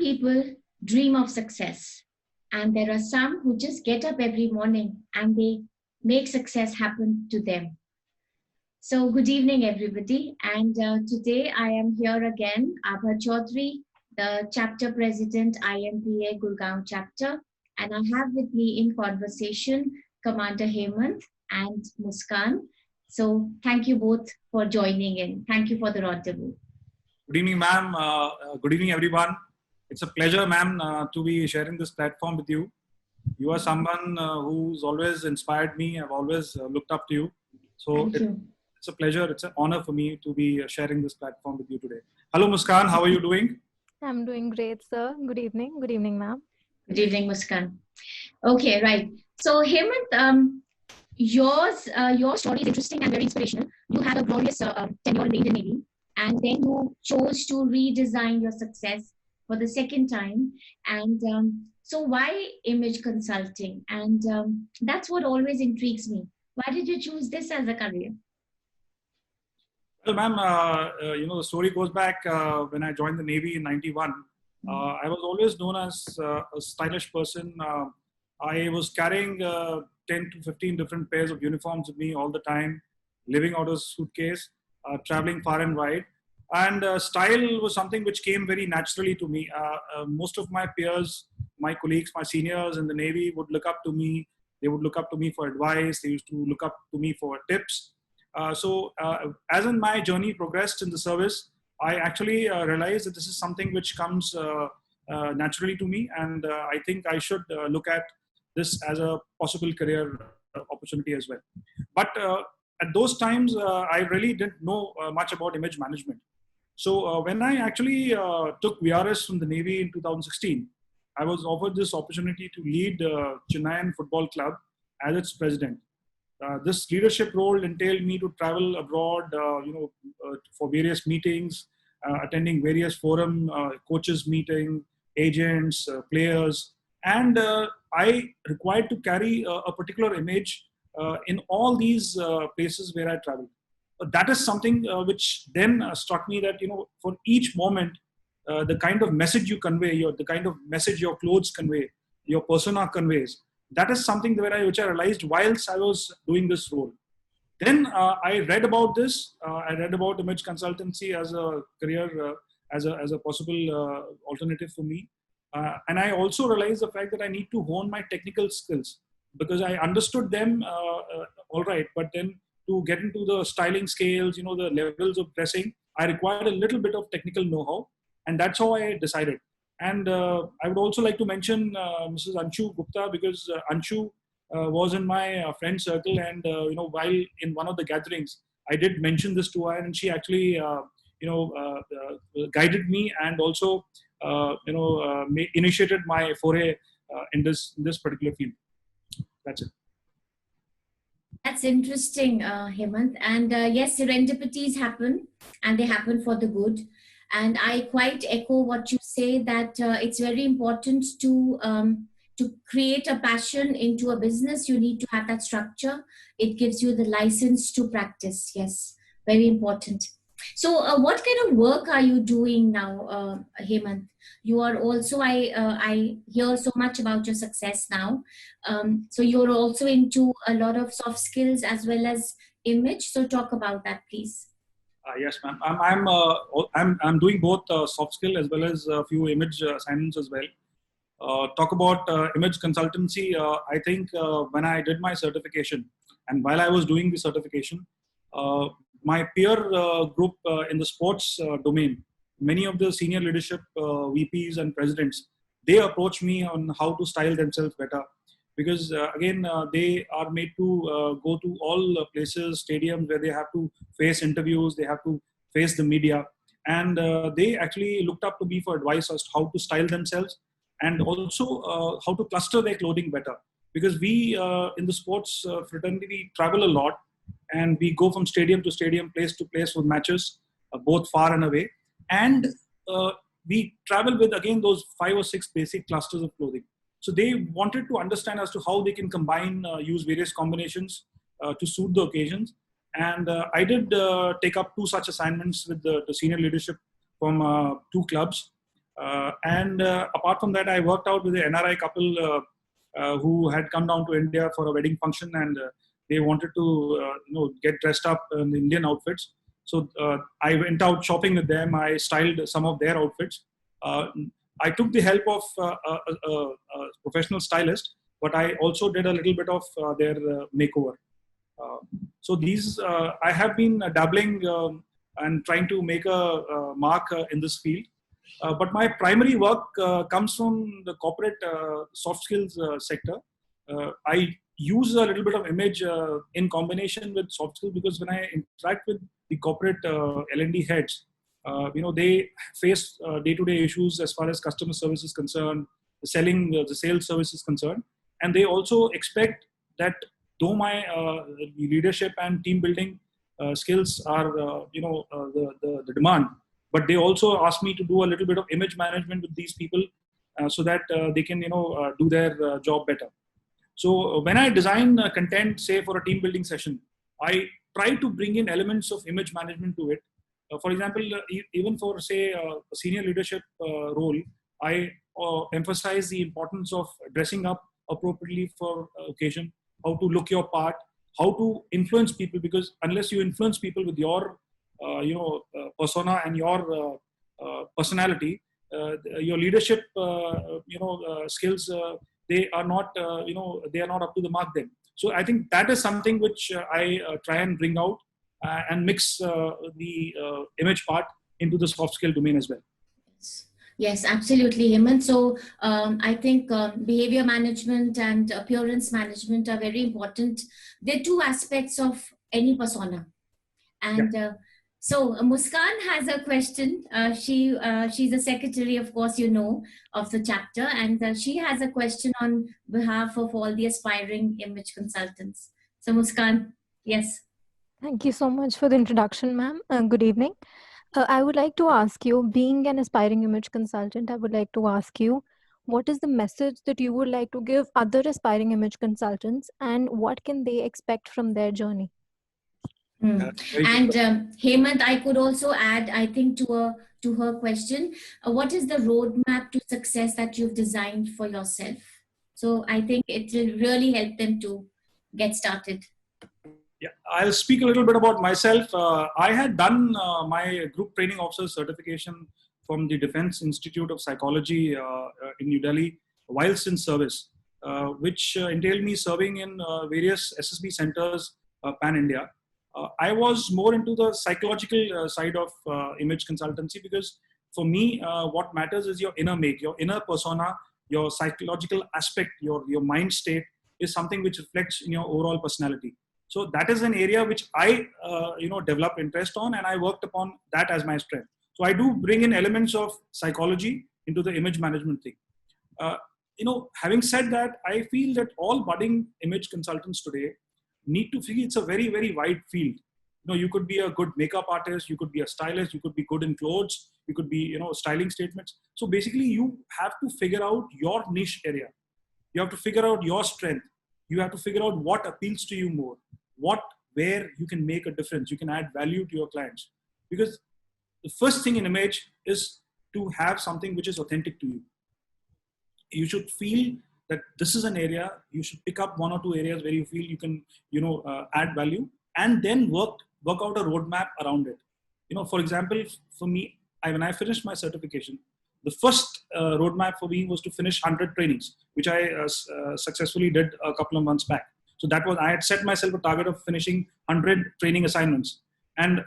people dream of success, and there are some who just get up every morning and they make success happen to them. So, good evening, everybody. And today I am here again, Abha Chaudhary, the chapter president, IMPA Gurgaon chapter. And I have with me in conversation Commander Hemant and Muskan. So, thank you both for joining in. Thank you for the rendezvous. Good evening, ma'am. Good evening, everyone. It's a pleasure, ma'am, to be sharing this platform with you. You are someone who's always inspired me. I've always looked up to you. So it's a pleasure. It's an honor for me to be sharing this platform with you today. Hello, Muskan. How are you doing? I'm doing great, sir. Good evening. Good evening, ma'am. Good evening, Muskan. Okay, right. So, Hemant, your story is interesting and very inspirational. You had a glorious tenure in the Indian Navy, and then you chose to redesign your success for the second time. And so why image consulting? And that's what always intrigues me. Why did you choose this as a career? Well, ma'am, the story goes back when I joined the Navy in 91. I was always known as a stylish person. I was carrying 10 to 15 different pairs of uniforms with me all the time, living out of a suitcase, traveling far and wide. And style was something which came very naturally to me. Most of my peers, my colleagues, my seniors in the Navy would look up to me. They would look up to me for advice. They used to look up to me for tips. So as in my journey progressed in the service, I actually realized that this is something which comes naturally to me. And I think I should look at this as a possible career opportunity as well. But at those times, I really didn't know much about image management. So when I actually took VRS from the Navy in 2016, I was offered this opportunity to lead Chennaiyin Football Club as its president. This leadership role entailed me to travel abroad, for various meetings, attending various forum, coaches meeting, agents, players, and I required to carry a particular image in all these places where I traveled. That is something which then struck me that, for each moment, the kind of message you convey, the kind of message your clothes convey, your persona conveys, that is something which I realized whilst I was doing this role. Then I read about this. I read about image consultancy as a career, as a possible alternative for me. And I also realized the fact that I need to hone my technical skills, because I understood them all right, but then to get into the styling scales, the levels of dressing, I required a little bit of technical know-how, and that's how I decided. And I would also like to mention Mrs. Anshu Gupta, because Anshu was in my friend circle, and while in one of the gatherings, I did mention this to her, and she actually guided me and also initiated my foray in this particular field. That's it. That's interesting, Hemant. And yes, serendipities happen, and they happen for the good. And I quite echo what you say, that it's very important to create a passion into a business. You need to have that structure. It gives you the license to practice. Yes, very important. So what kind of work are you doing now, Hemant? You are also, I hear so much about your success now. So you're also into a lot of soft skills as well as image. So talk about that, please. Yes, ma'am. I'm doing both soft skill as well as a few image assignments as well. Talk about image consultancy. I think when I did my certification, and while I was doing the certification, my peer group in the sports domain, many of the senior leadership VPs and presidents, they approach me on how to style themselves better. Because again, they are made to go to all places, stadiums where they have to face interviews, they have to face the media. And they actually looked up to me for advice as to how to style themselves, and also how to cluster their clothing better. Because we in the sports fraternity, we travel a lot, and we go from stadium to stadium, place to place for matches, both far and away. And we travel with, again, those 5 or 6 basic clusters of clothing. So they wanted to understand as to how they can combine, use various combinations to suit the occasions. And I did take up 2 such assignments with the senior leadership from 2 clubs. Apart from that, I worked out with the NRI couple who had come down to India for a wedding function, and they wanted to get dressed up in Indian outfits. So I went out shopping with them. I styled some of their outfits. I took the help of a professional stylist, but I also did a little bit of their makeover. So these I have been dabbling and trying to make a mark in this field. But my primary work comes from the corporate soft skills sector. I use a little bit of image in combination with soft skills, because when I interact with the corporate L&D heads, they face day-to-day issues as far as customer service is concerned, the sales service is concerned, and they also expect that though my leadership and team building skills are the demand, but they also ask me to do a little bit of image management with these people so that they can do their job better. So when I design content, say for a team building session, I try to bring in elements of image management to it. For example, even for say a senior leadership role, I emphasize the importance of dressing up appropriately for occasion, how to look your part, how to influence people, because unless you influence people with your persona and your personality, your leadership skills, they are not they are not up to the mark then. So I think that is something which I try and bring out and mix the image part into the soft skill domain as well. Yes, absolutely, Hemant. So I think behavior management and appearance management are very important. They're two aspects of any persona. And so Muskan has a question. She's a secretary, of course, of the chapter, and she has a question on behalf of all the aspiring image consultants. So Muskan, yes. Thank you so much for the introduction, ma'am. Good evening. I would like to ask you, being an aspiring image consultant, I would like to ask you, what is the message that you would like to give other aspiring image consultants, and what can they expect from their journey? And Hemant, I could also add, I think, to her question, what is the roadmap to success that you've designed for yourself? So I think it will really help them to get started. Yeah, I'll speak a little bit about myself. I had done my group training officer certification from the Defense Institute of Psychology in New Delhi whilst in service, which entailed me serving in various SSB centers pan-India. I was more into the psychological side of image consultancy, because for me, what matters is your inner make, your inner persona, your psychological aspect, your mind state is something which reflects in your overall personality. So that is an area which I, developed interest on, and I worked upon that as my strength. So I do bring in elements of psychology into the image management thing. Having said that, I feel that all budding image consultants today need to feel it's a very, very wide field. You could be a good makeup artist, you could be a stylist, you could be good in clothes, you could be, styling statements. So basically you have to figure out your niche area. You have to figure out your strength. You have to figure out what appeals to you more, where you can make a difference, you can add value to your clients. Because the first thing in image is to have something which is authentic to you. You should feel that this is an area, you should pick up one or two areas where you feel you can, add value, and then work out a roadmap around it. For example, for me, when I finished my certification, the first roadmap for me was to finish 100 trainings, which I successfully did a couple of months back. So I had set myself a target of finishing 100 training assignments. And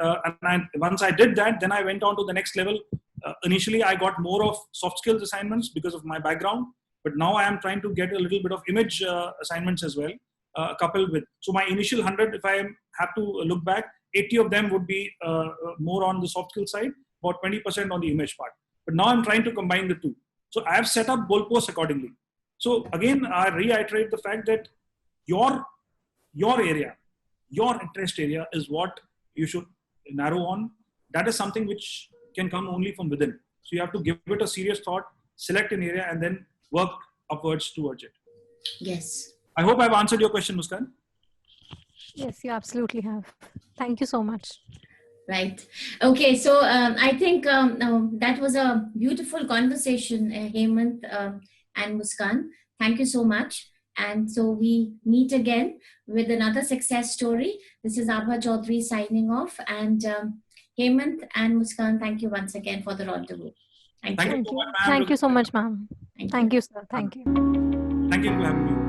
once I did that, then I went on to the next level. Initially, I got more of soft skills assignments because of my background. But now I am trying to get a little bit of image assignments as well, coupled with. So my initial 100, if I have to look back, 80 of them would be more on the soft skill side, about 20% on the image part. But now I'm trying to combine the two. So I have set up goalposts accordingly. So again, I reiterate the fact that your area, your interest area is what you should narrow on. That is something which can come only from within. So you have to give it a serious thought, select an area, and then work upwards towards it. Yes. I hope I've answered your question, Muskan. Yes, you absolutely have. Thank you so much. Right. Okay. So I think that was a beautiful conversation, Hemant and Muskan. Thank you so much. And so we meet again with another success story. This is Abha Chaudhary signing off. And Hemant and Muskan, thank you once again for the rendezvous. Thank you. Thank you Thank so you. much, ma'am. Thank you so much, ma'am. Thank you. Thank you, sir. Thank you. Thank you for having me.